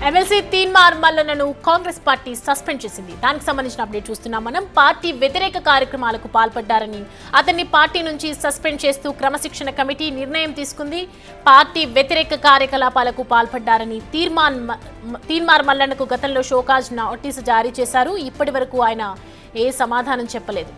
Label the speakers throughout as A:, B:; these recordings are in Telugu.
A: ఎమ్మెల్సీ తీన్మార్ మల్లన్నను కాంగ్రెస్ పార్టీ సస్పెండ్ చేసింది. దానికి సంబంధించిన అప్డేట్ చూస్తున్నాం మనం. పార్టీ వ్యతిరేక కార్యక్రమాలకు పాల్పడ్డారని అతన్ని పార్టీ నుంచి సస్పెండ్ చేస్తూ క్రమశిక్షణ కమిటీ నిర్ణయం తీసుకుంది. పార్టీ వ్యతిరేక కార్యకలాపాలకు పాల్పడ్డారని తీన్మార్ మల్లన్నకు గతంలో షోకాజ్ నోటీసు జారీ చేశారు. ఇప్పటి వరకు ఆయన ఏ సమాధానం చెప్పలేదు.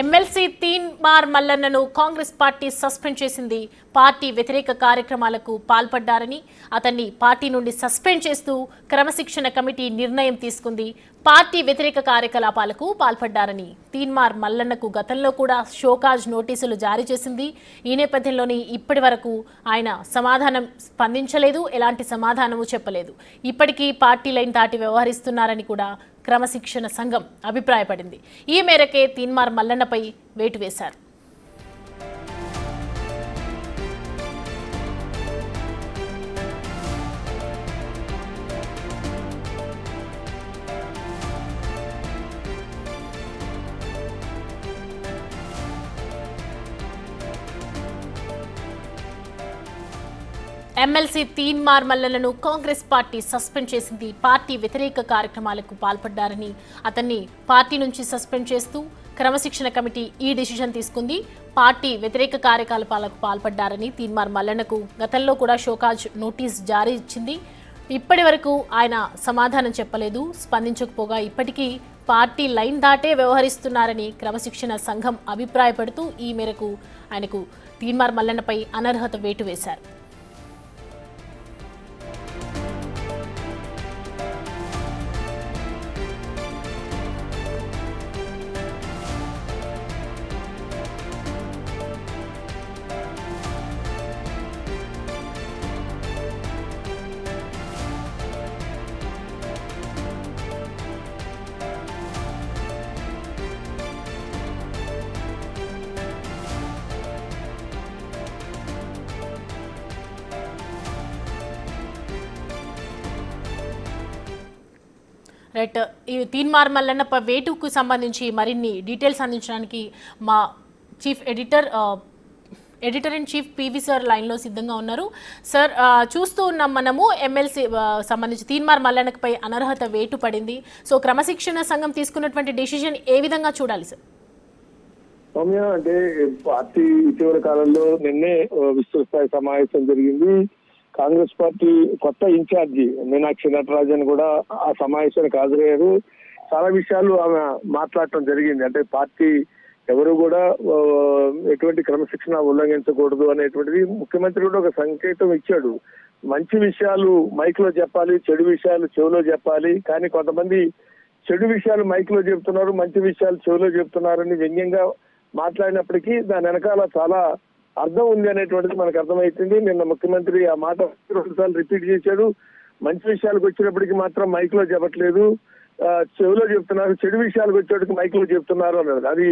A: ఎమ్మెల్సీ తీన్మార్ మల్లన్నను కాంగ్రెస్ పార్టీ సస్పెండ్ చేసింది. పార్టీ వ్యతిరేక కార్యక్రమాలకు పాల్పడ్డారని అతన్ని పార్టీ నుండి సస్పెండ్ చేస్తూ క్రమశిక్షణ కమిటీ నిర్ణయం తీసుకుంది. పార్టీ వ్యతిరేక కార్యకలాపాలకు పాల్పడ్డారని తీన్మార్ మల్లన్నకు గతంలో కూడా షోకాజ్ నోటీసులు జారీ చేసింది. ఈ నేపథ్యంలోనే ఇప్పటి వరకు ఆయన సమాధానం స్పందించలేదు, ఎలాంటి సమాధానము చెప్పలేదు. ఇప్పటికీ పార్టీ లైన్ దాటి వ్యవహరిస్తున్నారని కూడా క్రమశిక్షణ సంఘం అభిప్రాయపడింది. ఈ మేరకే తీన్మార్ మల్లన్నపై వేటు వేశారు. ఎమ్మెల్సీ తీన్మార్ మల్లన్నను కాంగ్రెస్ పార్టీ సస్పెండ్ చేసింది. పార్టీ వ్యతిరేక కార్యక్రమాలకు పాల్పడ్డారని అతన్ని పార్టీ నుంచి సస్పెండ్ చేస్తూ క్రమశిక్షణ కమిటీ ఈ డిసిషన్ తీసుకుంది. పార్టీ వ్యతిరేక కార్యకలాపాలకు పాల్పడ్డారని తీన్మార్ మల్లన్నకు గతంలో కూడా షోకాజ్ నోటీస్ జారీ ఇచ్చింది. ఇప్పటి వరకు ఆయన సమాధానం చెప్పలేదు, స్పందించకపోగా ఇప్పటికీ పార్టీ లైన్ దాటే వ్యవహరిస్తున్నారని క్రమశిక్షణ సంఘం అభిప్రాయపడుతూ ఈ మేరకు ఆయనకు తీన్మార్ మల్లన్నపై అనర్హత వేటు వేశారు. రైట్, ఈ తీన్మార్ మల్లన్న వేటుకు సంబంధించి మరిన్ని డీటెయిల్స్ అందించడానికి మా chief editor in chief PV sir లైన్లో సిద్ధంగా ఉన్నారు. సార్, చూస్తూ ఉన్నాం మనము ఎమ్మెల్సీ సంబంధించి తీన్మార్ మల్లన్నపై అనర్హత వేటు పడింది. సో క్రమశిక్షణ సంఘం తీసుకున్నటువంటి డెసిషన్ ఏ విధంగా చూడాలి సార్?
B: సౌమ్య, అంటే పార్టీ ఇటీవల కాలంలో నిన్నే విస్తృత స్థాయి సమావేశం జరిగింది. కాంగ్రెస్ పార్టీ కొత్త ఇన్ఛార్జి మీనాక్షి నటరాజన్ కూడా ఆ సమావేశానికి హాజరయ్యారు. చాలా విషయాలు ఆమె మాట్లాడటం జరిగింది. అంటే పార్టీ ఎవరు కూడా ఎటువంటి క్రమశిక్షణ ఉల్లంఘించకూడదు అనేటువంటిది ముఖ్యమంత్రి కూడా ఒక సంకేతం ఇచ్చాడు. మంచి విషయాలు మైక్ లో చెప్పాలి, చెడు విషయాలు చెవిలో చెప్పాలి. కానీ కొంతమంది చెడు విషయాలు మైక్ లో చెప్తున్నారు, మంచి విషయాలు చెవిలో చెప్తున్నారని వ్యంగ్యంగా మాట్లాడినప్పటికీ దాని వెనకాల చాలా అర్థం ఉంది అనేటువంటిది మనకు అర్థమవుతుంది. నిన్న ముఖ్యమంత్రి ఆ మాట 2 సార్లు రిపీట్ చేశాడు. మంచి విషయాలకు వచ్చినప్పటికీ మాత్రం మైక్ లో చెప్పట్లేదు, చెవిలో చెప్తున్నారు. చెడు విషయాలకు వచ్చేటికి మైక్ లో చెప్తున్నారు అన్నది. అది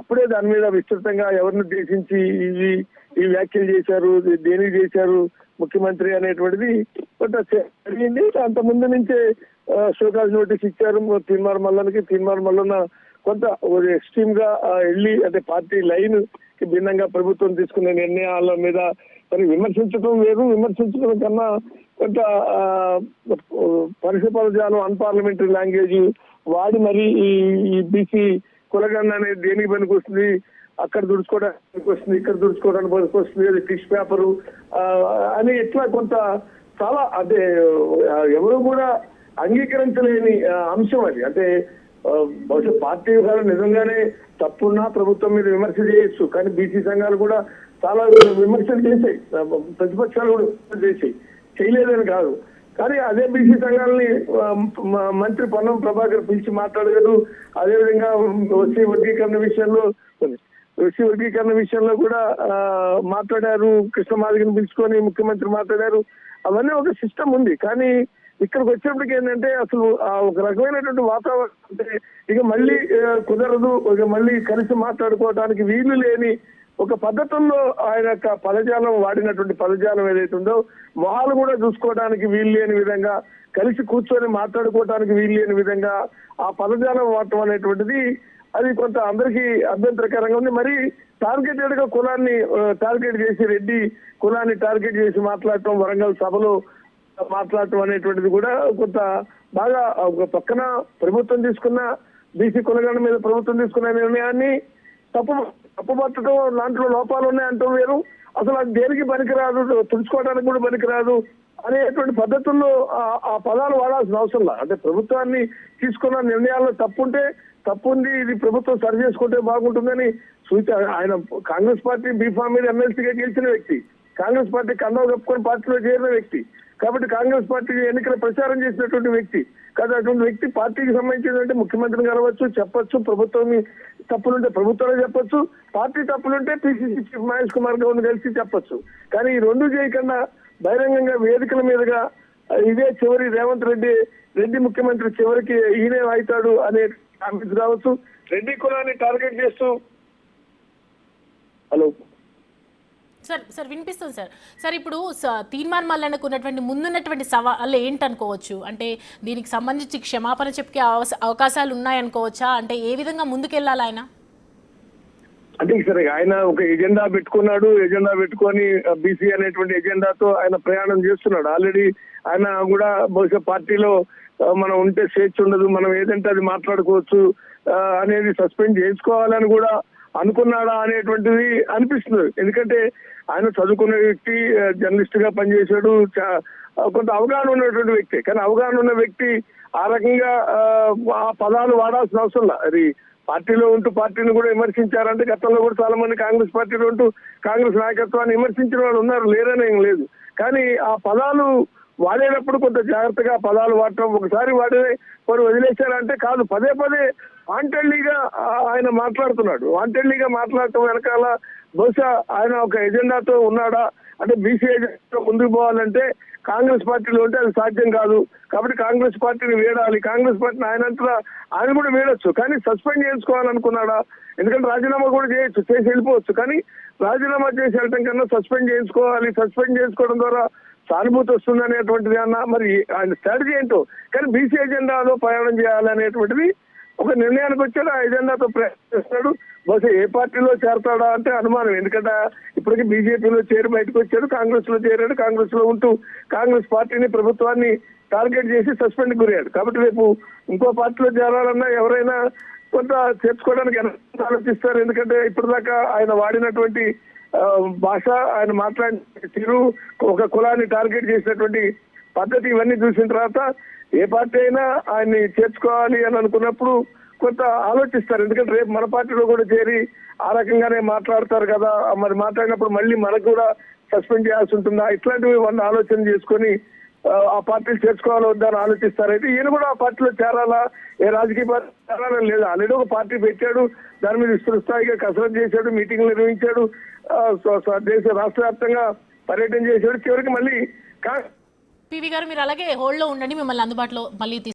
B: అప్పుడే దాని మీద విస్తృతంగా ఎవరిని ఉద్దేశించి ఈ వ్యాఖ్యలు చేశారు, దేనికి చేశారు ముఖ్యమంత్రి అనేటువంటిది జరిగింది. అంత ముందు నుంచే షోకాజ్ నోటీస్ ఇచ్చారు తీన్మార్ మల్లన్నకి. తీన్మార్ మల్లన్న కొంత ఎక్స్ట్రీమ్ గా వెళ్ళి, అంటే పార్టీ లైన్ కి భిన్నంగా ప్రభుత్వం తీసుకునే నిర్ణయాల మీద మరి విమర్శించడం వేరు, విమర్శించడం కన్నా కొంత పరిశుభ్రజాలం అన్పార్లమెంటరీ లాంగ్వేజ్ వాడి మరి ఈ బీసీ కులగన్న అనేది దేనికి పనికి వస్తుంది, అక్కడ దుడుచుకోవడానికి వస్తుంది, ఇక్కడ దుడుచుకోవడానికి పనికి వస్తుంది, అది టిష్ పేపరు అని ఇట్లా కొంత చాలా అంటే ఎవరు కూడా అంగీకరించలేని అంశం అది. అంటే బహుశా పార్టీ విధానం నిజంగానే తప్పున్నా ప్రభుత్వం మీద విమర్శ చేయొచ్చు, కానీ బీసీ సంఘాలు కూడా చాలా విమర్శలు చేశాయి, ప్రతిపక్షాలు కూడా విమర్శలు చేశాయి, చేయలేదని కాదు. కానీ అదే బీసీ సంఘాలని మంత్రి పొన్నం ప్రభాకర్ పిలిచి మాట్లాడలేదు. అదేవిధంగా ఓసీ వర్గీకరణ విషయంలో కూడా మాట్లాడారు. కృష్ణమాదిగని పిలుచుకొని ముఖ్యమంత్రి మాట్లాడారు. అవన్నీ ఒక సిస్టమ్ ఉంది. కానీ ఇక్కడికి వచ్చేప్పటికి ఏంటంటే అసలు ఒక రకమైనటువంటి వాతావరణం, అంటే ఇక మళ్ళీ కుదరదు, ఇక మళ్ళీ కలిసి మాట్లాడుకోవడానికి వీలు లేని ఒక పద్ధతుల్లో ఆయన యొక్క పదజాలం వాడినటువంటి పదజాలం ఏదైతే ఉందో మొహాలు కూడా చూసుకోవడానికి వీలు లేని విధంగా, కలిసి కూర్చొని మాట్లాడుకోవడానికి వీలు లేని విధంగా ఆ పదజాలం వాడటం అనేటువంటిది అది కొంత అందరికీ అభ్యంతరకరంగా ఉంది. మరి టార్గెటెడ్ గా కులాన్ని టార్గెట్ చేసి, రెడ్డి కులాన్ని టార్గెట్ చేసి మాట్లాడటం, వరంగల్ సభలో మాట్లాడటం అనేటువంటిది కూడా కొంత బాగా ఒక పక్కన ప్రభుత్వం తీసుకున్న బీసీ కులగణ మీద ప్రభుత్వం తీసుకున్న నిర్ణయాన్ని తప్పుపట్టడం, దాంట్లో లోపాలు ఉన్నాయంటాం వేరు, అసలు అది దేనికి పనికిరాదు, తుడుచుకోవడానికి కూడా పనికిరాదు అనేటువంటి పద్ధతుల్లో ఆ పదాలు వాడాల్సిన అవసరం లేదు. అంటే ప్రభుత్వాన్ని తీసుకున్న నిర్ణయాల్లో తప్పుంది, ఇది ప్రభుత్వం సరి చేసుకుంటే బాగుంటుందని ఆయన కాంగ్రెస్ పార్టీ బీఫామ్ మీద ఎమ్మెల్సీగా గెలిచిన వ్యక్తి, కాంగ్రెస్ పార్టీ కండవ కప్పుకొని పార్టీలో చేరిన వ్యక్తి, కాబట్టి కాంగ్రెస్ పార్టీ ఎన్నికల ప్రచారం చేసినటువంటి వ్యక్తి కాదు. అటువంటి వ్యక్తి పార్టీకి సంబంధించిందంటే ముఖ్యమంత్రిని కలవచ్చు, చెప్పొచ్చు, ప్రభుత్వం తప్పులుంటే ప్రభుత్వమే చెప్పొచ్చు, పార్టీ తప్పులుంటే పిసిసి చీఫ్ మహేష్ కుమార్ గౌడ్ కలిసి చెప్పొచ్చు. కానీ ఈ రెండు చేయకుండా బహిరంగంగా వేదికల మీదుగా ఇదే చివరి రేవంత్ రెడ్డి ముఖ్యమంత్రి చివరికి ఈయనే అవుతాడు అనే కామెంట్స్ కావచ్చు, రెడ్డి కులాన్ని టార్గెట్ చేస్తూ హలో
A: సార్ వినిపిస్తుంది సార్ ఇప్పుడు తీర్మాన్ మల్లన్నకు ఉన్నటువంటి ముందున్నటువంటి సవాళ్ళు ఏంటనుకోవచ్చు? అంటే దీనికి సంబంధించి క్షమాపణ చెప్పే అవకాశాలు ఉన్నాయనుకోవచ్చా? అంటే ఏ విధంగా ముందుకెళ్ళాలి ఆయన?
B: అంటే సరే, ఆయన ఒక ఎజెండా పెట్టుకొని బీసీ అనేటువంటి ఎజెండాతో ఆయన ప్రయాణం చేస్తున్నాడు. ఆల్రెడీ ఆయన కూడా బహుశా పార్టీలో మనం ఉంటే స్వేచ్ఛ ఉండదు, మనం ఏదంటే అది మాట్లాడుకోవచ్చు అనేది సస్పెండ్ చేసుకోవాలని కూడా అనుకున్నాడా అనేటువంటిది అనిపిస్తుంది. ఎందుకంటే ఆయన చదువుకున్న వ్యక్తి, జర్నలిస్ట్ గా పనిచేశాడు, కొంత అవగాహన ఉన్నటువంటి వ్యక్తి. కానీ అవగాహన ఉన్న వ్యక్తి ఆ రకంగా ఆ పదాలు వాడాల్సిన అవసరం లేదు. అది పార్టీలో ఉంటూ పార్టీని కూడా విమర్శించారంటే గతంలో కూడా చాలా మంది కాంగ్రెస్ పార్టీలో ఉంటూ కాంగ్రెస్ నాయకత్వాన్ని విమర్శించిన వాళ్ళు ఉన్నారు, లేరని ఏం లేదు. కానీ ఆ పదాలు వాడేటప్పుడు కొంత జాగ్రత్తగా పదాలు వాడటం, ఒకసారి వారు వదిలేశారంటే కాదు, పదే వాంటెడ్లీగా ఆయన మాట్లాడుతున్నాడు. వాంటెడ్లీగా మాట్లాడటం వెనకాల బహుశా ఆయన ఒక ఎజెండాతో ఉన్నాడా అంటే బీసీ ఎజెండాతో ముందుకు పోవాలంటే కాంగ్రెస్ పార్టీలో ఉంటే అది సాధ్యం కాదు, కాబట్టి కాంగ్రెస్ పార్టీని వేడాలి, కాంగ్రెస్ పార్టీని ఆయన కూడా వేడొచ్చు, కానీ సస్పెండ్ చేసుకోవాలనుకున్నాడా? ఎందుకంటే రాజీనామా కూడా చేసి వెళ్ళిపోవచ్చు, కానీ రాజీనామా చేసి వెళ్ళటం కన్నా సస్పెండ్ చేసుకోవడం ద్వారా సానుభూతి వస్తుంది అనేటువంటిది అన్న మరి ఆయన స్ట్రాటజీ ఏంటో. కానీ బీసీ ఎజెండాలో ప్రయాణం చేయాలనేటువంటిది ఒక నిర్ణయానికి వచ్చాడు, ఆ ఎజెండాతో ప్రయాణం చేస్తున్నాడు. బహుశా ఏ పార్టీలో చేరతాడా అంటే అనుమానం. ఎందుకంటే ఇప్పటికీ బీజేపీలో చేరి బయటకు వచ్చాడు, కాంగ్రెస్ లో చేరాడు, కాంగ్రెస్ లో ఉంటూ కాంగ్రెస్ పార్టీని, ప్రభుత్వాన్ని టార్గెట్ చేసి సస్పెండ్ గురయ్యాడు. కాబట్టి రేపు ఇంకో పార్టీలో చేరాలన్నా ఎవరైనా కొంత చేర్చుకోవడానికి ఆలోచిస్తారు. ఎందుకంటే ఇప్పటిదాకా ఆయన వాడినటువంటి భాష, ఆయన మాట్లాడిన తీరు, ఒక కులాన్ని టార్గెట్ చేసినటువంటి పద్ధతి, ఇవన్నీ చూసిన తర్వాత ఏ పార్టీ అయినా ఆయన్ని చేర్చుకోవాలి అని అనుకున్నప్పుడు కొంత ఆలోచిస్తారు. ఎందుకంటే రేపు మన పార్టీలో కూడా చేరి ఆ రకంగానే మాట్లాడతారు కదా, మరి మాట్లాడినప్పుడు మళ్ళీ మనకు కూడా సస్పెండ్ చేయాల్సి ఉంటుందా, ఇట్లాంటివి వాళ్ళు ఆలోచన చేసుకొని ఆ పార్టీలు చేర్చుకోవాలో వద్దా అని ఆలోచిస్తారు. అయితే ఈయన కూడా ఆ పార్టీలో చేరాలా, ఏ రాజకీయ పార్టీ చేరాలని లేదు, ఆల్రెడీ ఒక పార్టీ పెట్టాడు, దాని మీద విస్తృత స్థాయిగా కసరత్తు చేశాడు, మీటింగ్లు నిర్వహించాడు, దేశ రాష్ట్ర వ్యాప్తంగా పర్యటన చేశాడు. చివరికి మళ్ళీ
A: పివి గారు మీరు అలాగే హోల్డ్లో ఉండండి, మిమ్మల్ని అందుబాటులో మళ్ళీ